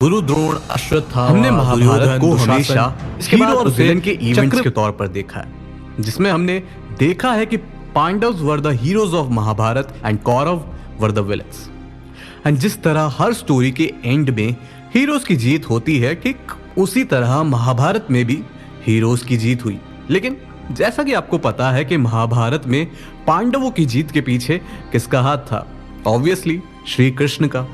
गुरु द्रोण, अश्वत्थामा, हमने महाभारत को दुशासन, हमेशा इसके बाद हीरो और विलेन के इवेंट्स चक्र के तौर पर देखा है, जिसमें हमने देखा है कि Pandavs were the heroes of Mahabharat and Kaurav were the villains. And जिस तरह हर स्टोरी के एंड में हीरोज की जीत होती है, ठीक उसी तरह महाभारत में भी हीरोज की जीत हुई। लेकिन जैसा कि आपको पता है कि महाभारत में पांडवों की जीत के पीछे किसका हाथ था? ऑब्वियसली श्री कृष्ण का।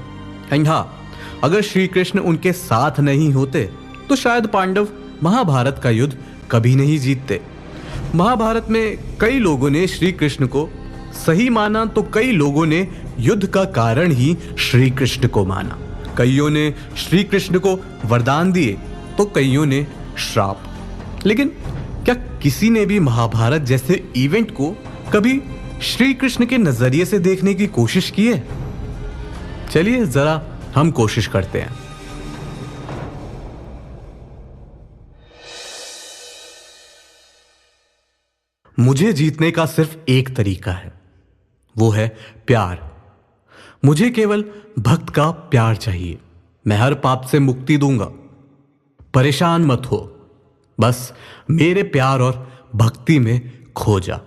एंड हाँ, अगर श्री कृष्ण उनके साथ नहीं होते तो शायद पांडव महाभारत का युद्ध कभी नहीं जीतते। महाभारत में कई लोगों ने श्री कृष्ण को सही माना तो कई लोगों ने युद्ध का कारण ही श्री कृष्ण को माना। कईयों ने श्री कृष्ण को वरदान दिए तो कईयों ने श्राप। लेकिन क्या किसी ने भी महाभारत जैसे इवेंट को कभी श्री कृष्ण के नजरिए से देखने की कोशिश की है? चलिए जरा हम कोशिश करते हैं। मुझे जीतने का सिर्फ एक तरीका है, वो है प्यार। मुझे केवल भक्त का प्यार चाहिए। मैं हर पाप से मुक्ति दूंगा। परेशान मत हो, बस मेरे प्यार और भक्ति में खो जा।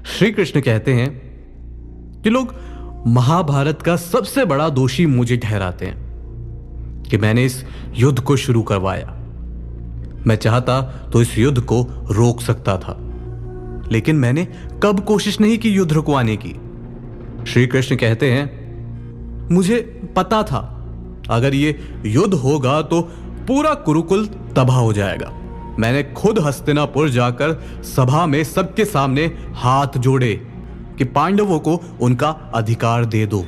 श्री कृष्ण कहते हैं कि लोग महाभारत का सबसे बड़ा दोषी मुझे ठहराते हैं कि मैंने इस युद्ध को शुरू करवाया। मैं चाहता तो इस युद्ध को रोक सकता था, लेकिन मैंने कब कोशिश नहीं की युद्ध रुकवाने की। श्री कृष्ण कहते हैं मुझे पता था अगर ये युद्ध होगा तो पूरा कुरुकुल तबाह हो जाएगा। मैंने खुद हस्तिनापुर जाकर सभा में सबके सामने हाथ जोड़े कि पांडवों को उनका अधिकार दे दो।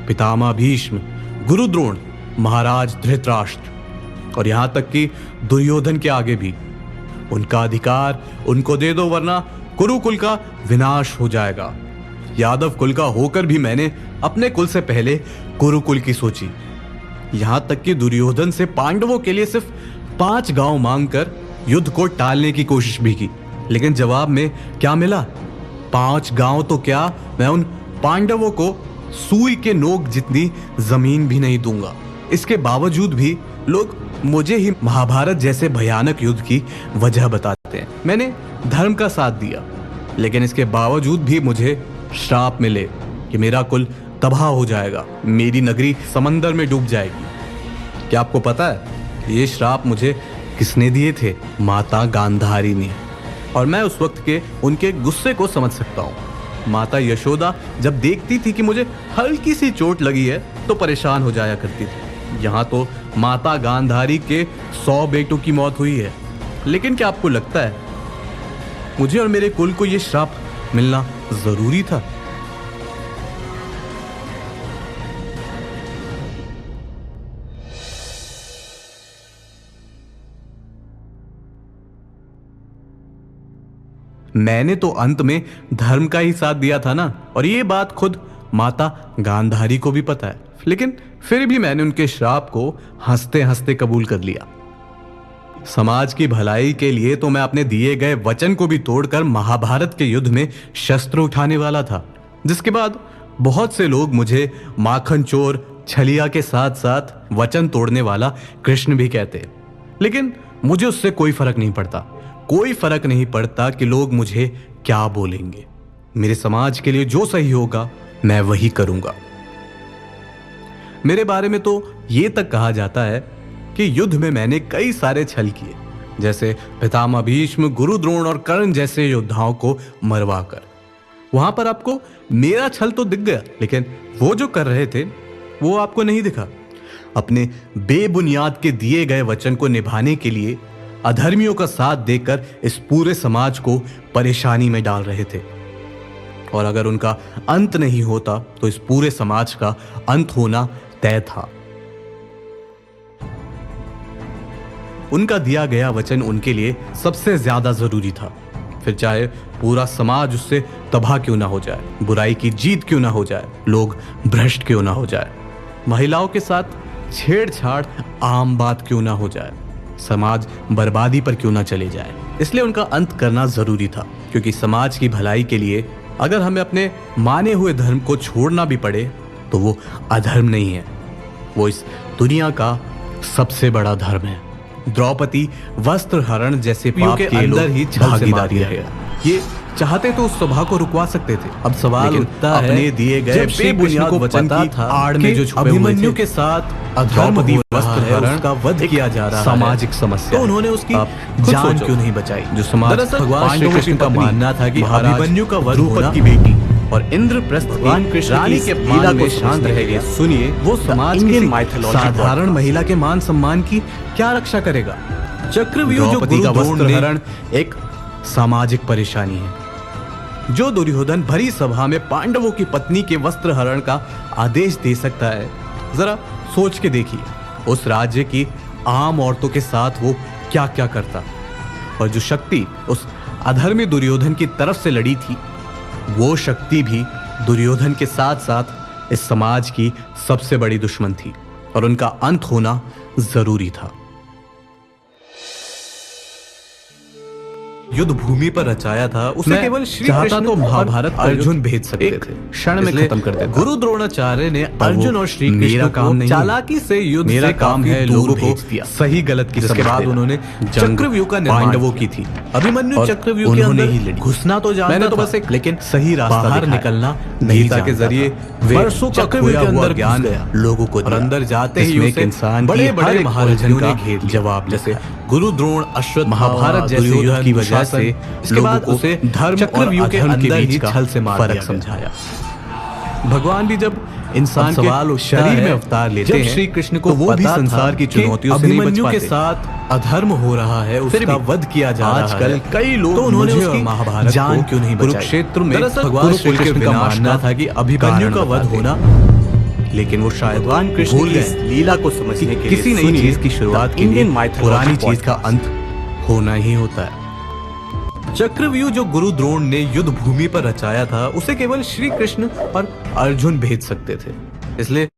पितामह भीष्म, गुरु द्रोण, महाराज धृतराष्ट्र और यहां तक कि दुर्योधन के आगे भी उनका अधिकार उनको दे दो, वरना कुरुकुल का विनाश हो जाएगा। यादव कुल का होकर भी मैंने अपने कुल से पहले कुरुकुल की सोची। यहां तक कि दुर्योधन से पांडवों के लिए सिर्फ 5 गांव मांगकर युद्ध को टालने की कोशिश भी की, लेकिन जवाब में क्या मिला? 5 गांव तो क्या, मैं उन पांडवों को सुई के नोक जितनी जमीन भी नहीं दूंगा। इसके बावजूद भी लोग मुझे ही महाभारत जैसे भयानक युद्ध की वजह बताते हैं। मैंने धर्म का साथ दिया, लेकिन इसके बावजूद भी मुझे श्राप मिले कि मेरा कुल तबाह हो जाएगा, मेरी नगरी समंदर में डूब जाएगी। क्या आपको पता है ये श्राप मुझे किसने दिए थे? माता गांधारी ने। और मैं उस वक्त के उनके गुस्से को समझ सकता हूँ। माता यशोदा जब देखती थी कि मुझे हल्की सी चोट लगी है तो परेशान हो जाया करती थी। यहाँ तो माता गांधारी के 100 बेटों की मौत हुई है। लेकिन क्या आपको लगता है मुझे और मेरे कुल को यह श्राप मिलना जरूरी था? मैंने तो अंत में धर्म का ही साथ दिया था ना, और ये बात खुद माता गांधारी को भी पता है। लेकिन फिर भी मैंने उनके श्राप को हंसते हंसते कबूल कर लिया। समाज की भलाई के लिए तो मैं अपने दिए गए वचन को भी तोड़कर महाभारत के युद्ध में शस्त्र उठाने वाला था, जिसके बाद बहुत से लोग मुझे माखन चोर, छलिया के साथ साथ वचन तोड़ने वाला कृष्ण भी कहते। लेकिन मुझे उससे कोई फर्क नहीं पड़ता। कोई फर्क नहीं पड़ता कि लोग मुझे क्या बोलेंगे। मेरे समाज के लिए जो सही होगा मैं वही करूंगा। मेरे बारे में तो ये तक कहा जाता है कि युद्ध में मैंने कई सारे छल किए, जैसे पितामह भीष्म, गुरु द्रोण और कर्ण जैसे योद्धाओं को मरवाकर। वहां पर आपको मेरा छल तो दिख गया, लेकिन वो जो कर रहे थे वो आपको नहीं दिखा। अपने बेबुनियाद के दिए गए वचन को निभाने के लिए अधर्मियों का साथ देकर इस पूरे समाज को परेशानी में डाल रहे थे। और अगर उनका अंत नहीं होता तो इस पूरे समाज का अंत होना तय था। उनका दिया गया वचन उनके लिए सबसे ज्यादा जरूरी था, फिर चाहे पूरा समाज उससे तबाह क्यों ना हो जाए, बुराई की जीत क्यों ना हो जाए, लोग भ्रष्ट क्यों ना हो जाए, महिलाओं के साथ छेड़छाड़ आम बात क्यों ना हो जाए, समाज बर्बादी पर क्यों ना चले जाए। इसलिए उनका अंत करना जरूरी था, क्योंकि समाज की भलाई के लिए अगर हमें अपने माने हुए धर्म को छोड़ना भी पड़े तो वो अधर्म नहीं है, वो इस दुनिया का सबसे बड़ा धर्म है। द्रौपदी वस्त्र हरण जैसे पाप के अंदर ही भागीदारी है। ये चाहते तो उस सभा को रुकवा सकते थे। अब सवाल उठता है, अपने दिए गए बेबुनियाद वचन की आड़ में जो छुपे अभिमन्यु के साथ द्रौपदी वस्त्र हरण का वध किया जा रहा है, सामाजिक समस्या। तो उन्होंने उसकी जान क्यों नहीं बचाई? जो समाज भगवान श्री कृष्ण का मानना था कि अभिमन्यु का वध द्रौपदी की बेटी और इंद्रप्रस्थ रानी के लीला को शांत रहेगा। सुनिए, वो समाज की साधारण महिला के मान सम्मान की क्या रक्षा करेगा? चक्रव्यूह जो का वस्त्र हरण एक सामाजिक परेशानी है। जो दुर्योधन भरी सभा में पांडवों की पत्नी के वस्त्र हरण का आदेश दे सकता है, जरा सोच के देखिए उस राज्य की आम औरतों के साथ वो क्या क्या करता। और जो शक्ति उस अधर्मी दुर्योधन की तरफ से लड़ी थी, वो शक्ति भी दुर्योधन के साथ साथ इस समाज की सबसे बड़ी दुश्मन थी और उनका अंत होना जरूरी था। युद्ध भूमि पर रचाया था, उसे केवल श्री चाहता तो महाभारत अर्जुन भेज सकते थे, क्षण में खत्म कर देते। गुरु द्रोणाचार्य ने अर्जुन और श्री कृष्ण को चालाकी से युद्ध मेरा काम है लोगों को सही गलत की समझ देना। उन्होंने चक्रव्यूह का पांडवों की थी। अभिमन्यु चक्रव्यूह के अंदर ही घुसना तो जानता था, बस एक लेकिन सही रास्ता बाहर निकलना गीता के जरिए वर्षों का खोया हुआ ज्ञान लोगों को और अंदर जाते ही एक इंसान बड़े बड़े महाराजों का जवाब, जैसे गुरु द्रोण अश्वत्थ महाभारत जैसे युद्ध की वजह से इसके बाद उसे धर्म और अधर्म के बीच का छल से फर्क समझाया। भगवान भी जब इंसान के शरीर में अवतार लेते हैं, श्री कृष्ण को वो भी संसार की चुनौतियों से नहीं बच पाते। के साथ अधर्म हो रहा है, उसका वध किया जा रहा है। आजकल कई लोग तो उन्होंने उसकी महाभारत जान क्यों नहीं बचाई? कुरुक्षेत्र में भगवान श्री कृष्ण का मानना था कि अभिमन्यु का वध होना, लेकिन वो शायद भगवान कृष्ण की लीला को समझने के लिए किसी नई चीज की शुरुआत के लिए पुरानी चीज का अंत होना ही होता है। चक्रव्यूह जो गुरु द्रोण ने युद्ध भूमि पर रचाया था, उसे केवल श्री कृष्ण और अर्जुन भेज सकते थे। इसलिए